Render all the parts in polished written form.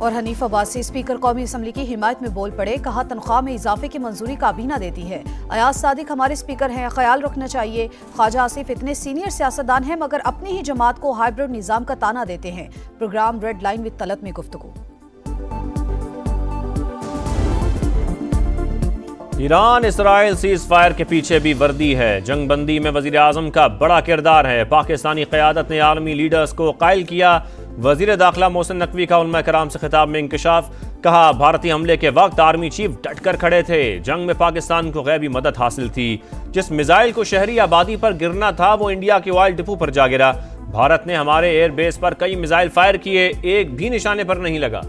और हनीफ अब्बासी स्पीकर कौमी असम्बली की हिमायत में बोल पड़े, कहा तनख्वाह में इजाफे की मंजूरी काबीना देती है। अयाज सादिक हमारे स्पीकर हैं, ख्याल रखना चाहिए। ख्वाजा आसिफ इतने सीनियर सियासतदान हैं मगर अपनी ही जमात को हाइब्रिड निजाम का ताना देते हैं। Program red line with Talat में गुफ्तगू। ईरान इसराइल सीज फायर के पीछे भी वर्दी है। जंग बंदी में वजीर आजम का बड़ा किरदार है। पाकिस्तानी क़यादत ने आलमी लीडर्स को कायल किया। वजीर दाखिला मोहसिन नकवी का उलमा कराम से खिताब में इंकशाफ। कहा भारतीय हमले के वक्त आर्मी चीफ डट कर खड़े थे। जंग में पाकिस्तान को गैबी मदद हासिल थी। जिस मिसाइल को शहरी आबादी पर गिरना था वो इंडिया के ऑयल डिपो पर जा गिरा। भारत ने हमारे एयरबेस पर कई मिसाइल फायर किए, एक भी निशाने पर नहीं लगा।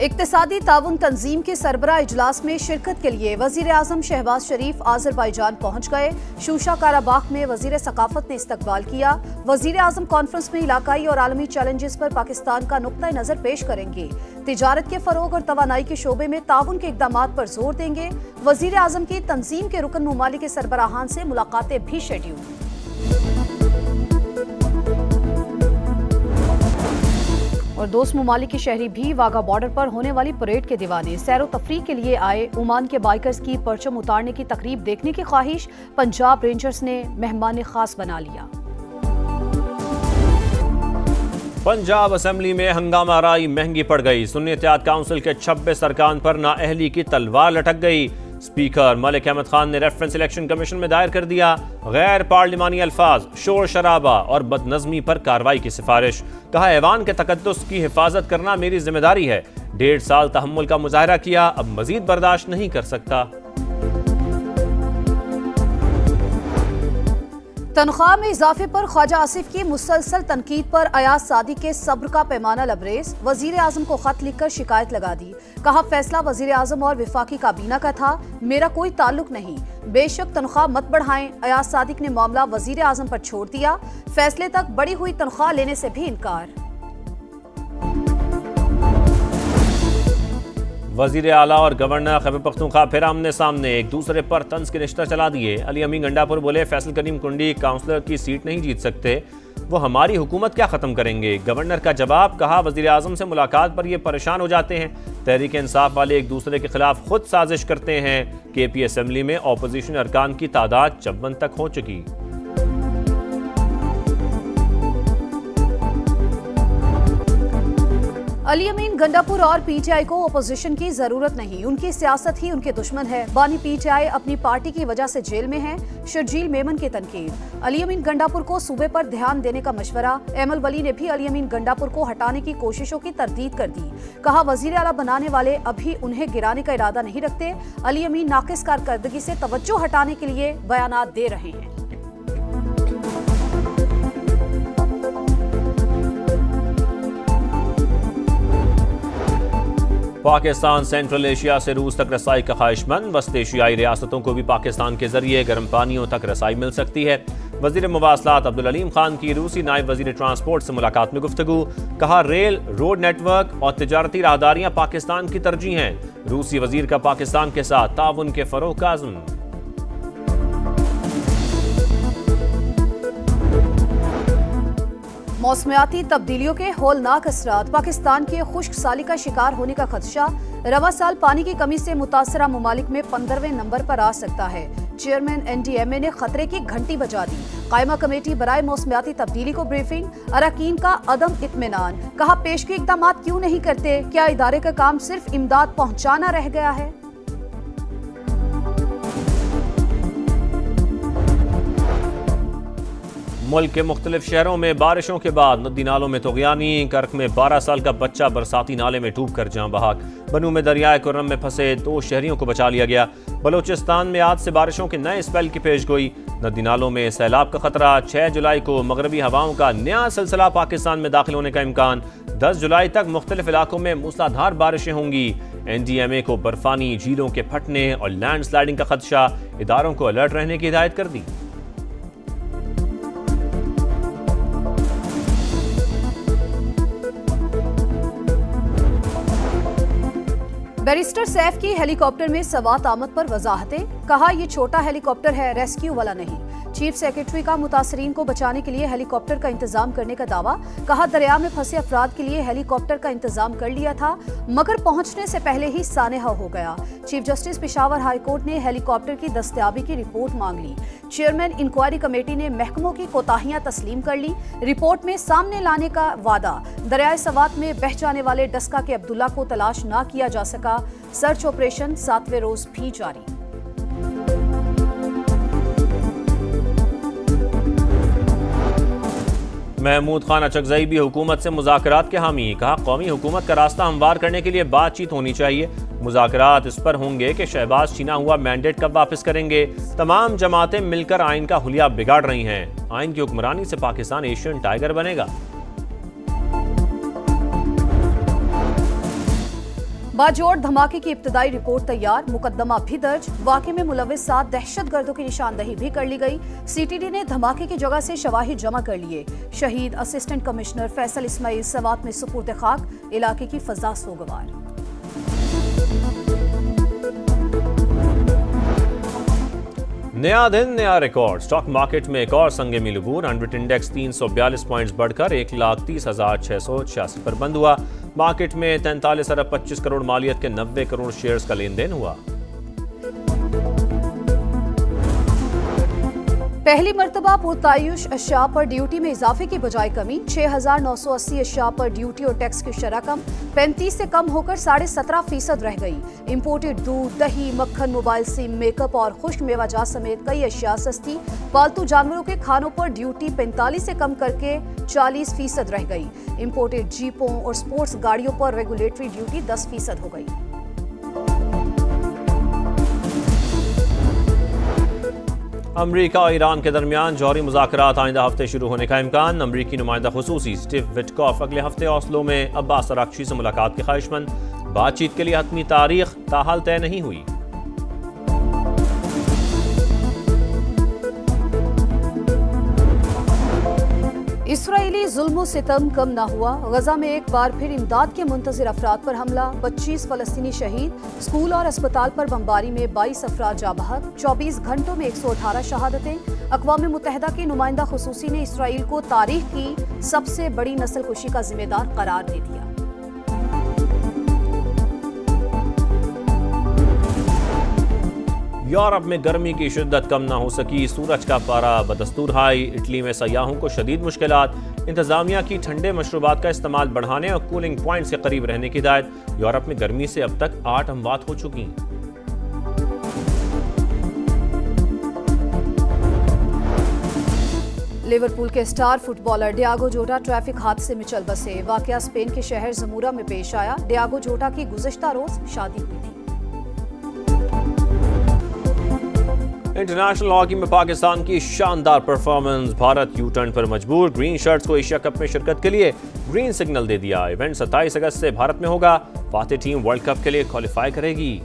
इक्तिसादी ताउन तंजीम के सरबराह इजलास में शिरकत के लिए वजीर आजम शहबाज शरीफ आज़रबाईजान पहुंच गए। शूशा काराबाख में वजीर सकाफत ने इस्तकबाल किया। वजीर आजम कॉन्फ्रेंस में इलाकाई और आलमी चैलेंजेस पर पाकिस्तान का नुक्ता नजर पेश करेंगे। तिजारत के फरोग और तवानाई के शोबे में ताउन के इकदामात पर जोर देंगे। वजीर आजम की तंजीम के रुकन मुमालिक के सरबराहान से मुलाकातें भी शेड्यूल। और दोस्त मुमालिक के शहरी भी वाघा बॉर्डर पर होने वाली परेड के दीवाने। सैरो तफरीह के लिए आए ओमान के बाइकर्स की परचम उतारने की तकरीब देखने की ख्वाहिश पंजाब रेंजर्स ने मेहमान खास बना लिया। पंजाब असेंबली में हंगामा राई महंगी पड़ गई। सुन्नी इत्तेहाद काउंसिल के 26 अरकान पर नाअहली की तलवार लटक गई। स्पीकर मलिक अहमद खान ने रेफरेंस इलेक्शन कमीशन में दायर कर दिया गैर पार्लिमानी अल्फाज, शोर शराबा और बदनज़मी पर कार्रवाई की सिफारिश। कहा ऐवान के तकद्दुस की हिफाजत करना मेरी जिम्मेदारी है। 1.5 साल तहम्मुल का मुजाहरा किया, अब मजीद बर्दाश्त नहीं कर सकता। तनख्वाह में इजाफे पर ख्वाजा आसिफ की मुसलसल तनकीद पर अयाज सादिक के सब्र का पैमाना लबरेज। वजीर आजम को खत लिखकर शिकायत लगा दी। कहा फैसला वजीर आजम और विफाकी काबीना का था, मेरा कोई ताल्लुक नहीं। बेशक तनख्वाह मत बढ़ाएं। अयाज सादिक ने मामला वजीर आजम पर छोड़ दिया। फैसले तक बढ़ी हुई तनख्वाह लेने से भी इनकार। वजीर आला और गवर्नर खैबर पख्तूनख्वा फिर आमने सामने, एक दूसरे पर तंज के रिश्ता चला दिए। अली अमीन गंडापुर बोले फैसल करीम कुंडी काउंसलर की सीट नहीं जीत सकते, वो हमारी हुकूमत क्या खत्म करेंगे। गवर्नर का जवाब। कहा वजीर आजम से मुलाकात पर ये परेशान हो जाते हैं। तहरीक इंसाफ वाले एक दूसरे के खिलाफ खुद साजिश करते हैं। KP असेंबली में ऑपोजिशन अरकान की तादाद 56 तक हो चुकी। अली अमीन गंडापुर और PTI को अपोजिशन की जरूरत नहीं, उनकी सियासत ही उनके दुश्मन है। बानी PTI अपनी पार्टी की वजह से जेल में है। शर्जील मेमन की तनकीद। अली अमीन गंडापुर को सूबे पर ध्यान देने का मशवरा। एमल वली ने भी अली अमीन गंडापुर को हटाने की कोशिशों की तरदीद कर दी। कहा वजीर आला बनाने वाले अभी उन्हें गिराने का इरादा नहीं रखते। अली अमीन नाकिस कारकर्दगी से तवज्जो हटाने के लिए बयानात दे रहे हैं। पाकिस्तान सेंट्रल एशिया से रूस तक रसाई का ख्वाहिशमंद। वस्त एशियाई रियासतों को भी पाकिस्तान के जरिए गर्म पानियों तक रसाई मिल सकती है। वजीर मुवासलात अब्दुल अलीम खान की रूसी नायब वजीर ट्रांसपोर्ट से मुलाकात में गुफ्तगू। कहा रेल, रोड नेटवर्क और तिजारती राहदारियां पाकिस्तान की तरजीह हैं। रूसी वजीर का पाकिस्तान के साथ ताउन के फरोग का अज़्म। मौसमियाती तब्दीलियों के होलनाक असरात। पाकिस्तान के खुश्क साली का शिकार होने का खदशा। रवा साल पानी की कमी से मुतासरा मुमालिक में 15वें नंबर पर आ सकता है। चेयरमैन NDMA ने खतरे की घंटी बजा दी। कायमा कमेटी बराए मौसमियाती तब्दीली को ब्रीफिंग। अरकान का अदम इत्मीनान। कहा पेशगी इक़दाम क्यों नहीं करते, क्या इदारे का काम सिर्फ इमदाद पहुंचाना रह गया है। मुल्क के मुख्तलिफ शहरों में बारिशों के बाद नदी नालों में तुग़यानी। कर्क में 12 साल का बच्चा बरसाती नाले में डूब कर जान बहक। बनू में दरियाए कुर्रम में फंसे 2 शहरियों को बचा लिया गया। बलोचिस्तान में आज से बारिशों के नए स्पेल की पेशगोई। नदी नालों में सैलाब का खतरा। 6 जुलाई को मगरबी हवाओं का नया सिलसिला पाकिस्तान में दाखिल होने का इम्कान। 10 जुलाई तक मुख्तलिफ इलाकों में मूसलाधार बारिशें होंगी। NDMA को बर्फानी झीलों के फटने और लैंड स्लाइडिंग का खदशा। इदारों को अलर्ट रहने की हिदायत कर दी। बैरिस्टर सैफ की हेलीकॉप्टर में सवात आमद पर वजाहतें। कहा यह छोटा हेलीकॉप्टर है, रेस्क्यू वाला नहीं। चीफ सेक्रेटरी का मुतासरीन को बचाने के लिए हेलीकॉप्टर का इंतजाम करने का दावा। कहा दरिया में फंसे अफराद के लिए हेलीकॉप्टर का इंतजाम कर लिया था, मगर पहुंचने से पहले ही सानेहा हो गया। Chief justice Peshawar high court ने हेलीकॉप्टर की दस्तयाबी की रिपोर्ट मांग ली। चेयरमैन इंक्वायरी कमेटी ने महकमों की कोताहियां तस्लीम कर ली। रिपोर्ट में सामने लाने का वादा। दरियाए सवात में बह जाने वाले डस्का के अब्दुल्ला को तलाश न किया जा सका। सर्च ऑपरेशन 7वें रोज भी जारी। महमूद खान अचकजई भी हुकूमत से मुज़ाकरात के हामी। कहा कौमी हुकूमत का रास्ता हमवार करने के लिए बातचीत होनी चाहिए। मुज़ाकरात इस पर होंगे कि शहबाज छीना हुआ मैंडेट कब वापस करेंगे। तमाम जमातें मिलकर आइन का हुलिया बिगाड़ रही हैं। आइन की हुक्मरानी से पाकिस्तान एशियन टाइगर बनेगा। बाजोड़ धमाके की इब्तदाई रिपोर्ट तैयार, मुकदमा भी दर्ज। वाक़े में मुलविस 7 दहशतगर्दों की निशानदही भी कर ली गई। सीटीडी ने धमाके की जगह से शवाहिद जमा कर लिए। शहीद असिस्टेंट कमिश्नर फैसल इस्माइल सवात में सुपुर्द खाक। इलाके की फजा सोगवार। नया दिन नया रिकॉर्ड। स्टॉक मार्केट में एक और संगे मिलूर। अनविट इंडेक्स 342 पॉइंट्स बढ़कर 1,30,686 पर बंद हुआ। मार्केट में 43 अरब 25 करोड़ मालियत के 90 करोड़ शेयर्स का लेन देन हुआ। पहली मर्तबा पुरतायुश अशिया पर ड्यूटी में इजाफे की बजाय कमी। 6,980 अशिया पर ड्यूटी और टैक्स की शरह कम 35 से कम होकर 17.5% रह गई। इम्पोर्टेड दूध, दही, मक्खन, मोबाइल सिम, मेकअप और खुश्क मेवाजात समेत कई अशिया सस्ती। पालतू जानवरों के खानों पर ड्यूटी 45 से कम करके 40% रह गई। इम्पोर्टेड जीपों और स्पोर्ट्स गाड़ियों पर रेगुलेटरी ड्यूटी 10% हो गई। अमरीका और ईरान के दरमियान जौहरी मुज़ाकरात आइंदा हफ्ते शुरू होने का इम्कान। अमरीकी नुमाइंदा खुसूसी स्टीव विटकॉफ अगले हफ्ते ऑस्लो में अब्बास अरागची से मुलाकात के ख्वाहिशमंद। बातचीत के लिए हतमी तारीख ताहाल तय नहीं हुई। इसराइली जुल्म सितम कम ना हुआ। गजा में एक बार फिर इमदाद के मुंतजिर अफराद पर हमला। 25 फलस्तीनी शहीद। स्कूल और अस्पताल पर बमबारी में 22 अफराद जा बहक। 24 घंटों में 118 शहादतें। अक़वाम मुत्तहिदा के नुमाइंदा खुसूसी ने इसराइल को तारीख की सबसे बड़ी नस्लकुशी का जिम्मेदार करार दे दिया। यूरोप में गर्मी की शिद्दत कम ना हो सकी। सूरज का पारा बदस्तूर हाई। इटली में सयाहों को शदीद मुश्किलात। इंतजामिया की ठंडे मशरूबात का इस्तेमाल बढ़ाने और कूलिंग पॉइंट्स के करीब रहने की हिदायत। यूरोप में गर्मी से अब तक 8 अमवात हो चुकी। लिवरपूल के स्टार फुटबॉलर डियागो जोटा ट्रैफिक हादसे में चल बसे। वाकया स्पेन के शहर जमूरा में पेश आया। डियागो जोटा की गुज़िश्ता रोज शादी हुई थी। इंटरनेशनल हॉकी में पाकिस्तान की शानदार परफॉर्मेंस। भारत यू टर्न पर मजबूर। ग्रीन शर्ट्स को एशिया कप में शिरकत के लिए ग्रीन सिग्नल दे दिया। इवेंट 27 अगस्त से भारत में होगा। फातेह टीम वर्ल्ड कप के लिए क्वालिफाई करेगी।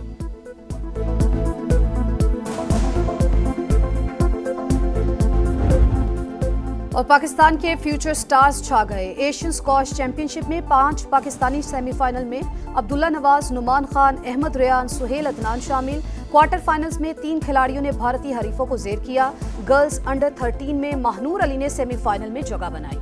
और पाकिस्तान के फ्यूचर स्टार्स छा गए। एशियन स्क्वॉश चैंपियनशिप में 5 पाकिस्तानी सेमीफाइनल में अब्दुल्ला नवाज, नुमान खान, अहमद रेयान, सुहेल अदनान शामिल। क्वार्टर फाइनल्स में 3 खिलाड़ियों ने भारतीय हरीफों को जेर किया। गर्ल्स अंडर 13 में महनूर अली ने सेमीफाइनल में जगह बनाई।